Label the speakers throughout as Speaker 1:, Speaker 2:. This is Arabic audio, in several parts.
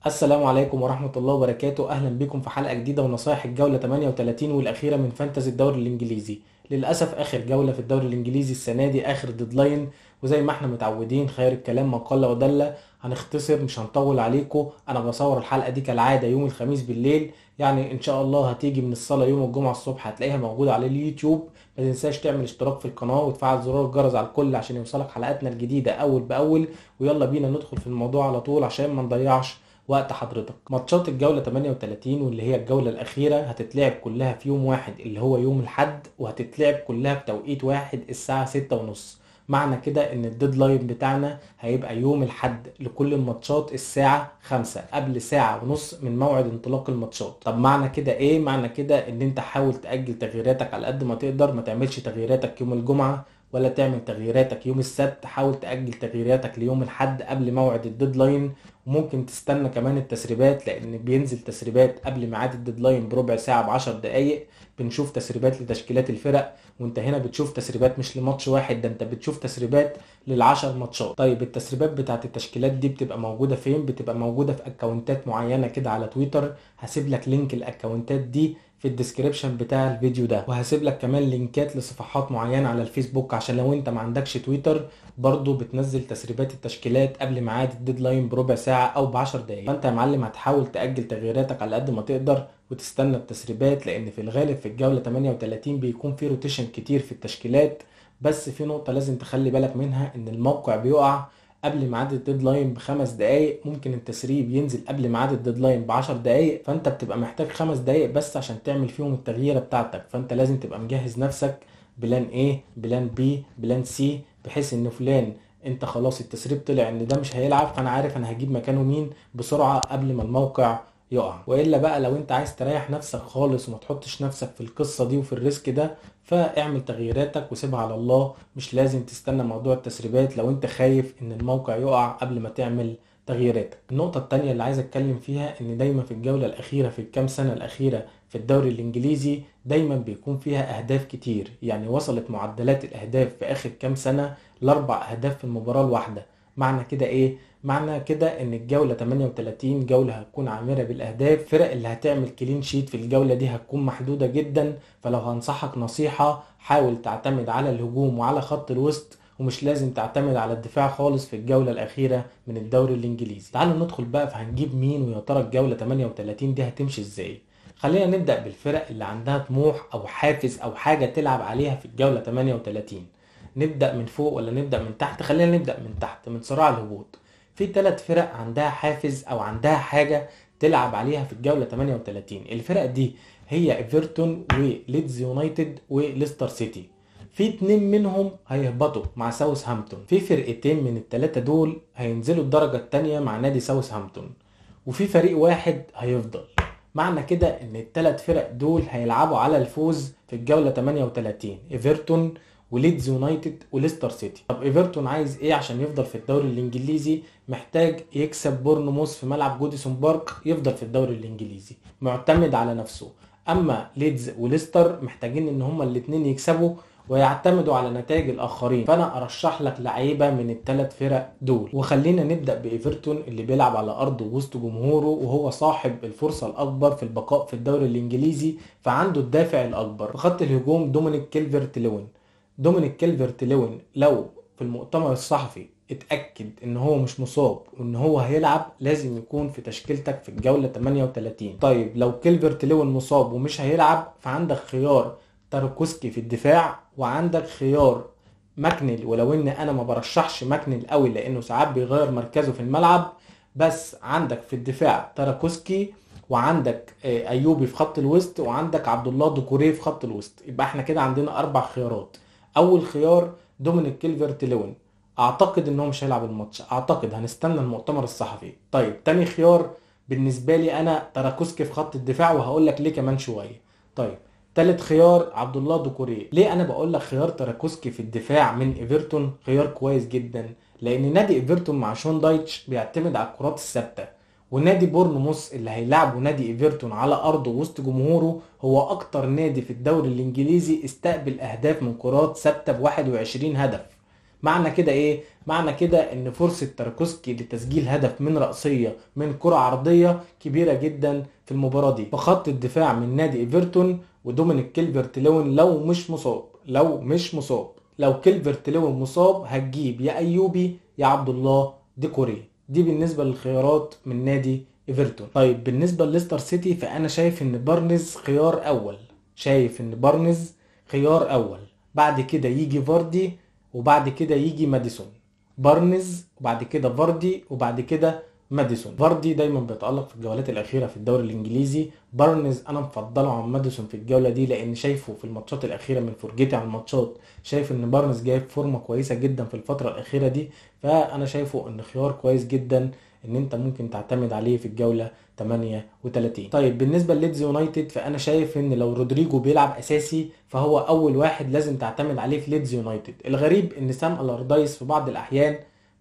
Speaker 1: السلام عليكم ورحمة الله وبركاته. أهلا بكم في حلقة جديدة ونصائح الجولة 38 والأخيرة من فانتزي الدوري الإنجليزي. للأسف آخر جولة في الدوري الإنجليزي السنة دي، آخر ديدلاين، وزي ما احنا متعودين خير الكلام ما قل ودل. هنختصر مش هنطول عليكم. أنا بصور الحلقة دي كالعادة يوم الخميس بالليل، يعني إن شاء الله هتيجي من الصلاة يوم الجمعة الصبح هتلاقيها موجودة على اليوتيوب. ما تنساش تعمل اشتراك في القناة وتفعل زرار الجرس على الكل عشان يوصلك حلقاتنا الجديدة أول بأول. ويلا بينا ندخل في الموضوع على طول عشان ما نضيعش وقت حضرتك. ماتشات الجولة 38 واللي هي الجولة الأخيرة هتتلعب كلها في يوم واحد اللي هو يوم الحد، وهتتلعب كلها بتوقيت واحد الساعة 6:30. معنى كده ان الديدلاين بتاعنا هيبقى يوم الحد لكل الماتشات الساعة 5 قبل ساعة ونص من موعد انطلاق الماتشات. طب معنى كده ايه؟ معنى كده ان انت حاول تأجل تغييراتك على قد ما تقدر. ما تعملش تغييراتك يوم الجمعة ولا تعمل تغييراتك يوم السبت. حاول تأجل تغييراتك ليوم الحد قبل موعد الديدلاين. وممكن تستنى كمان التسريبات، لان بينزل تسريبات قبل ميعاد الديدلاين بربع ساعة ب10 دقايق. بنشوف تسريبات لتشكيلات الفرق، وانت هنا بتشوف تسريبات مش لماتش واحد، ده انت بتشوف تسريبات لل10 ماتشات. طيب التسريبات بتاعت التشكيلات دي بتبقى موجودة فين؟ بتبقى موجودة في اكونتات معينة كده على تويتر. هسيب لك لينك الاكونتات دي في الديسكريبشن بتاع الفيديو ده، وهسيب لك كمان لينكات لصفحات معينة على الفيسبوك عشان لو انت ما عندكش تويتر برضو بتنزل تسريبات التشكيلات قبل ميعاد الديدلاين بربع ساعة او ب10 دقايق. فانت يا معلم هتحاول تأجل تغييراتك على قد ما تقدر وتستنى التسريبات، لان في الغالب في الجولة 38 بيكون في روتيشن كتير في التشكيلات. بس في نقطة لازم تخلي بالك منها، ان الموقع بيقع قبل ميعاد الديدلاين ب5 دقايق. ممكن التسريب ينزل قبل ميعاد الديدلاين ب10 دقايق، فانت بتبقى محتاج 5 دقايق بس عشان تعمل فيهم التغييرة بتاعتك. فانت لازم تبقى مجهز نفسك بلان ايه، بلان بي، بلان سي، بحيث ان فلان انت خلاص التسريب طلع ان ده مش هيلعب، فانا عارف انا هجيب مكانه مين بسرعة قبل ما الموقع يقع. والا بقى لو انت عايز تريح نفسك خالص وما تحطش نفسك في القصة دي وفي الريسك ده، فاعمل تغييراتك وسيبها على الله. مش لازم تستنى موضوع التسريبات لو انت خايف ان الموقع يقع قبل ما تعمل تغييراتك. النقطة التانية اللي عايز اتكلم فيها، ان دايما في الجولة الاخيرة في الكام سنة الاخيرة في الدوري الانجليزي دايما بيكون فيها اهداف كتير. يعني وصلت معدلات الاهداف في اخر كام سنة ل4 اهداف في المباراة الواحدة. معنى كده ايه؟ معنى كده ان الجولة 38 جولة هتكون عامرة بالاهداف. الفرق اللي هتعمل كلين شيت في الجولة دي هتكون محدودة جدا. فلو هنصحك نصيحة، حاول تعتمد على الهجوم وعلى خط الوسط، ومش لازم تعتمد على الدفاع خالص في الجولة الأخيرة من الدوري الإنجليزي. تعالوا ندخل بقى في هنجيب مين، ويا ترى الجولة 38 دي هتمشي إزاي. خلينا نبدأ بالفرق اللي عندها طموح أو حافز أو حاجة تلعب عليها في الجولة 38. نبدأ من فوق ولا نبدأ من تحت؟ خلينا نبدأ من تحت، من صراع الهبوط. في 3 فرق عندها حافز أو عندها حاجة تلعب عليها في الجولة 38. الفرق دي هي ايفرتون وليدز يونايتد وليستر سيتي. في 2 منهم هيهبطوا مع ساوث هامبتون. في فرقتين من ال3 دول هينزلوا الدرجة التانية مع نادي ساوث هامبتون، وفي فريق واحد هيفضل. معنى كده ان ال3 فرق دول هيلعبوا على الفوز في الجولة 38، ايفرتون وليدز يونايتد وليستر سيتي. طب ايفرتون عايز ايه عشان يفضل في الدوري الانجليزي؟ محتاج يكسب بورنموث في ملعب جوديسون بارك يفضل في الدوري الانجليزي، معتمد على نفسه. اما ليدز وليستر محتاجين ان هما الاتنين يكسبوا ويعتمدوا على نتائج الاخرين. فانا ارشح لك لعيبه من ال3 فرق دول، وخلينا نبدا بايفرتون اللي بيلعب على ارضه وسط جمهوره، وهو صاحب الفرصه الاكبر في البقاء في الدوري الانجليزي، فعنده الدافع الاكبر. في خط الهجوم دومينيك كيلفرت لوين. دومينيك كيلفرت لوين لو في المؤتمر الصحفي اتأكد ان هو مش مصاب وان هو هيلعب، لازم يكون في تشكيلتك في الجولة 38. طيب لو كيلفرت لوين مصاب ومش هيلعب، فعندك خيار تاركوسكي في الدفاع، وعندك خيار ماكنيل. ولو ان انا ما برشحش ماكنيل قوي لانه ساعات بيغير مركزه في الملعب، بس عندك في الدفاع تاركوسكي، وعندك ايوبي في خط الوسط، وعندك عبد الله دكوريه في خط الوسط. يبقى احنا كده عندنا 4 خيارات. اول خيار دومينيك كيلفرت لوين، اعتقد ان هو مش هيلعب الماتش، اعتقد هنستنى المؤتمر الصحفي. طيب تاني خيار بالنسبه لي انا تراكوسكي في خط الدفاع، وهقول لك ليه كمان شويه. طيب تالت خيار عبد الله دكوريه. ليه انا بقول لك خيار تراكوسكي في الدفاع من ايفرتون خيار كويس جدا؟ لان نادي ايفرتون مع شون دايتش بيعتمد على الكرات الثابته، ونادي بورنموث اللي هيلعبه نادي ايفرتون على ارضه وسط جمهوره هو اكتر نادي في الدوري الانجليزي استقبل اهداف من كرات ثابته ب 21 هدف. معنى كده ايه؟ معنى كده ان فرصة تاركوسكي لتسجيل هدف من رأسية من كرة عرضية كبيرة جدا في المباراة دي. فخط الدفاع من نادي ايفرتون ودومينيك كيلفرت لوين لو كيلفرت لوين مصاب هتجيب يا ايوبي يا عبد الله ديكوري. دي بالنسبة للخيارات من نادي ايفرتون. طيب بالنسبة لليستر سيتي فانا شايف ان بارنز خيار اول، بعد كده يجي فاردي، وبعد كده يجي ماديسون. بارنز وبعد كده فاردي وبعد كده ماديسون. فاردي دايما بيتألق في الجولات الأخيرة في الدوري الإنجليزي. بارنز أنا مفضله عن ماديسون في الجولة دي، لأن شايفه في الماتشات الأخيرة من فرجتي على الماتشات، شايف إن بارنز جايب فورمة كويسة جدا في الفترة الأخيرة دي. فأنا شايفه إن خيار كويس جدا إن أنت ممكن تعتمد عليه في الجولة 38. طيب بالنسبة لليدز يونايتد فأنا شايف إن لو رودريجو بيلعب أساسي فهو أول واحد لازم تعتمد عليه في ليدز يونايتد. الغريب إن سام ألاردايس في بعض الأحيان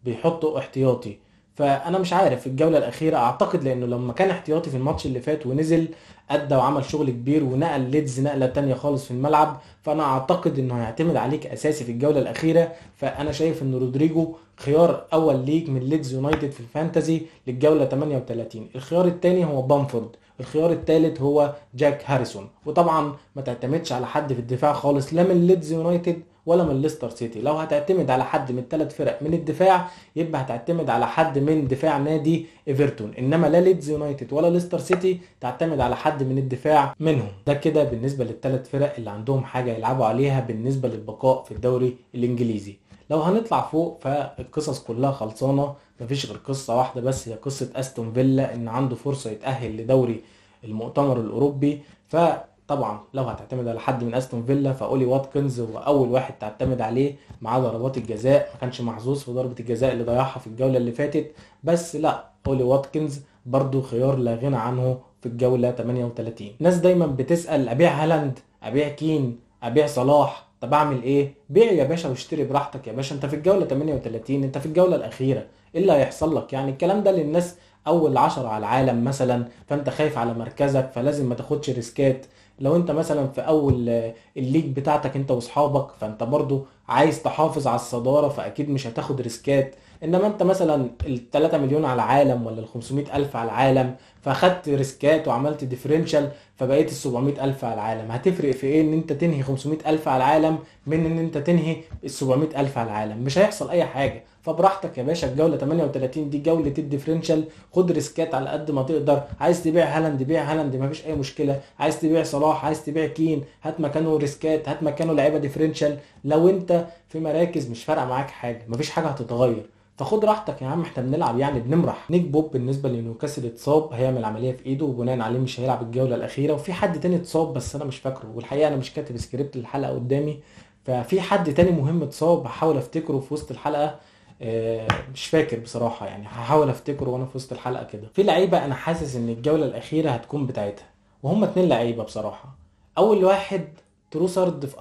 Speaker 1: بيحطه احتياطي، فانا مش عارف في الجوله الاخيره اعتقد لانه لما كان احتياطي في الماتش اللي فات ونزل ادى وعمل شغل كبير ونقل ليدز نقله تانية خالص في الملعب، فانا اعتقد انه هيعتمد عليك اساسي في الجوله الاخيره. فانا شايف ان رودريجو خيار اول ليك من ليدز يونايتد في الفانتزي للجوله 38. الخيار الثاني هو بامفورد، الخيار الثالث هو جاك هاريسون. وطبعا ما تعتمدش على حد في الدفاع خالص لا من ليدز يونايتد ولا من ليستر سيتي. لو هتعتمد على حد من الثلاث فرق من الدفاع يبقى هتعتمد على حد من دفاع نادي ايفرتون، انما لا ليدز يونايتد ولا ليستر سيتي تعتمد على حد من الدفاع منهم. ده كده بالنسبه للثلاث فرق اللي عندهم حاجه يلعبوا عليها بالنسبه للبقاء في الدوري الانجليزي. لو هنطلع فوق فالقصص كلها خلصانه، مفيش غير قصه واحده بس، هي قصه استون فيلا ان عنده فرصه يتاهل لدوري المؤتمر الاوروبي. فطبعا لو هتعتمد على حد من استون فيلا فاولي واتكنز هو اول واحد تعتمد عليه مع ضربات الجزاء. ما كانش محظوظ في ضربه الجزاء اللي ضيعها في الجوله اللي فاتت، بس لا، اولي واتكنز برضو خيار لا غنى عنه في الجوله 38. ناس دايما بتسال ابيع هالاند، ابيع كين، ابيع صلاح. طب اعمل ايه؟ بيع يا باشا واشتري براحتك يا باشا، انت في الجوله 38، انت في الجوله الاخيره، ايه اللي هيحصل لك يعني؟ الكلام ده للناس اول 10 على العالم مثلا، فانت خايف على مركزك فلازم ما تاخدش ريسكات. لو انت مثلا في اول الليج بتاعتك انت واصحابك فانت برضو عايز تحافظ على الصدارة فاكيد مش هتاخد ريسكات. انما انت مثلا ال 3 مليون على العالم ولا ال 500 الف على العالم فاخدت ريسكات وعملت ديفرنشال فبقيت ال 700 الف على العالم، هتفرق في ايه ان انت تنهي 500 الف على العالم من ان انت تنهي ال 700 الف على العالم؟ مش هيحصل اي حاجة. فبراحتك يا باشا، الجوله 38 دي جوله الديفرنشال، خد ريسكات على قد ما تقدر. عايز تبيع هالاند بيع هالاند مفيش اي مشكله، عايز تبيع صلاح، عايز تبيع كين، هات مكانه ريسكات، هات مكانه لعيبه ديفرنشال. لو انت في مراكز مش فارقه معاك حاجه، مفيش حاجه هتتغير، فخد راحتك يا عم، احنا بنلعب يعني بنمرح. نيك بوب بالنسبه لنيوكاسل اتصاب، هيعمل عمليه في ايده وبناء عليه مش هيلعب الجوله الاخيره. وفي حد تاني اتصاب بس انا مش فاكره، والحقيقه انا مش كاتب سكريبت الحلقه قدامي، ففي حد تاني مهم اتصاب هحاول افتكره في وسط الحلقه. مش فاكر بصراحة يعني، هحاول افتكره وانا في وسط الحلقة كده. في لعيبة انا حاسس ان الجولة الاخيرة هتكون بتاعتها، وهم 2 لعيبة بصراحة. اول واحد تروسارد في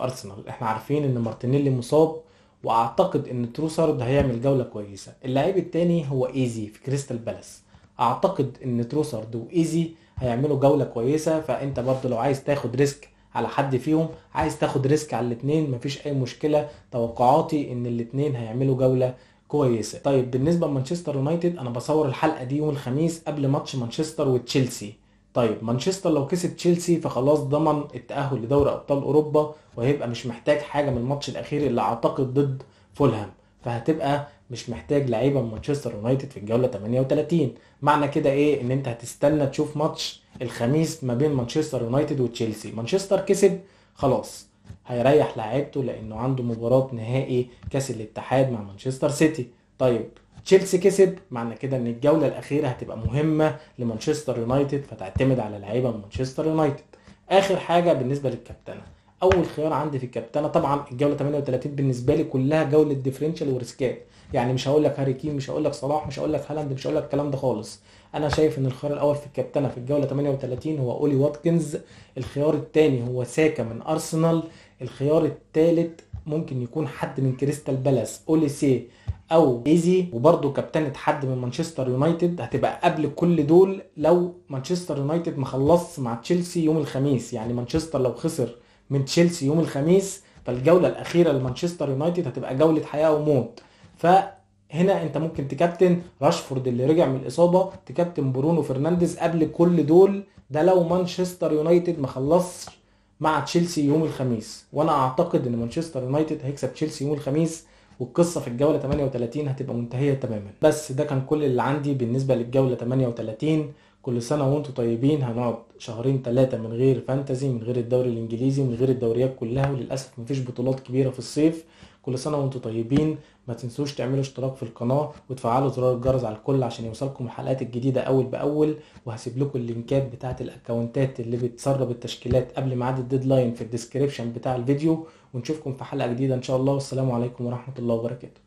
Speaker 1: ارسنال. احنا عارفين ان مارتينيلي مصاب، واعتقد ان تروسارد هيعمل جولة كويسة. اللعيب التاني هو ايزي في كريستال بالاس، اعتقد ان تروسارد وايزي هيعملوا جولة كويسة. فانت برضو لو عايز تاخد ريسك على حد فيهم، عايز تاخد ريسك على الاتنين، مفيش اي مشكلة. توقعاتي ان الاتنين هيعملوا جولة كويسة. طيب بالنسبة لمانشستر يونايتد، انا بصور الحلقة دي يوم الخميس قبل ماتش مانشستر وتشيلسي. طيب مانشستر لو كسب تشيلسي فخلاص ضمن التأهل لدوري ابطال اوروبا، وهيبقى مش محتاج حاجة من الماتش الاخير اللي اعتقد ضد فولهام، فهتبقى مش محتاج لعيبه من مانشستر يونايتد في الجوله 38. معنى كده ايه؟ ان انت هتستنى تشوف ماتش الخميس ما بين مانشستر يونايتد وتشيلسي. مانشستر كسب خلاص هيريح لاعيبته لانه عنده مباراه نهائي كاس الاتحاد مع مانشستر سيتي. طيب تشيلسي كسب، معنى كده ان الجوله الاخيره هتبقى مهمه لمانشستر يونايتد، فتعتمد على لعيبه من مانشستر يونايتد. اخر حاجه بالنسبه للكابتنه، اول خيار عندي في الكابتنه طبعا الجوله 38 بالنسبه لي كلها جوله ديفرنشال وريسكات. يعني مش هقول لك هاري كين، مش هقول لك صلاح، مش هقول لك هالاند، مش هقول لك الكلام ده خالص. انا شايف ان الخيار الاول في الكابتنه في الجوله 38 هو اولي واتكنز، الخيار الثاني هو ساكا من ارسنال، الخيار الثالث ممكن يكون حد من كريستال بالاس اوليسي او ايزي، وبرده كابتنة حد من مانشستر يونايتد هتبقى قبل كل دول لو مانشستر يونايتد مخلص مع تشيلسي يوم الخميس. يعني مانشستر لو خسر من تشيلسي يوم الخميس فالجوله الاخيره لمانشستر يونايتد هتبقى جوله حياه وموت. فهنا انت ممكن تكابتن راشفورد اللي رجع من الاصابه، تكابتن برونو فرنانديز قبل كل دول، ده لو مانشستر يونايتد ما خلصش مع تشيلسي يوم الخميس. وانا اعتقد ان مانشستر يونايتد هيكسب تشيلسي يوم الخميس، والقصه في الجوله 38 هتبقى منتهيه تماما. بس ده كان كل اللي عندي بالنسبه للجوله 38. كل سنه وانتم طيبين. هنقعد شهرين ثلاثه من غير فانتزي، من غير الدوري الانجليزي، من غير الدوريات كلها، وللاسف مفيش بطولات كبيره في الصيف. كل سنه وانتم طيبين. ما تنسوش تعملوا اشتراك في القناه وتفعلوا زرار الجرس على الكل عشان يوصلكم الحلقات الجديده اول باول. وهسيب لكم اللينكات بتاعه الاكونتات اللي بتسرب التشكيلات قبل ميعاد الديدلاين في الديسكريبشن بتاع الفيديو. ونشوفكم في حلقه جديده ان شاء الله، والسلام عليكم ورحمه الله وبركاته.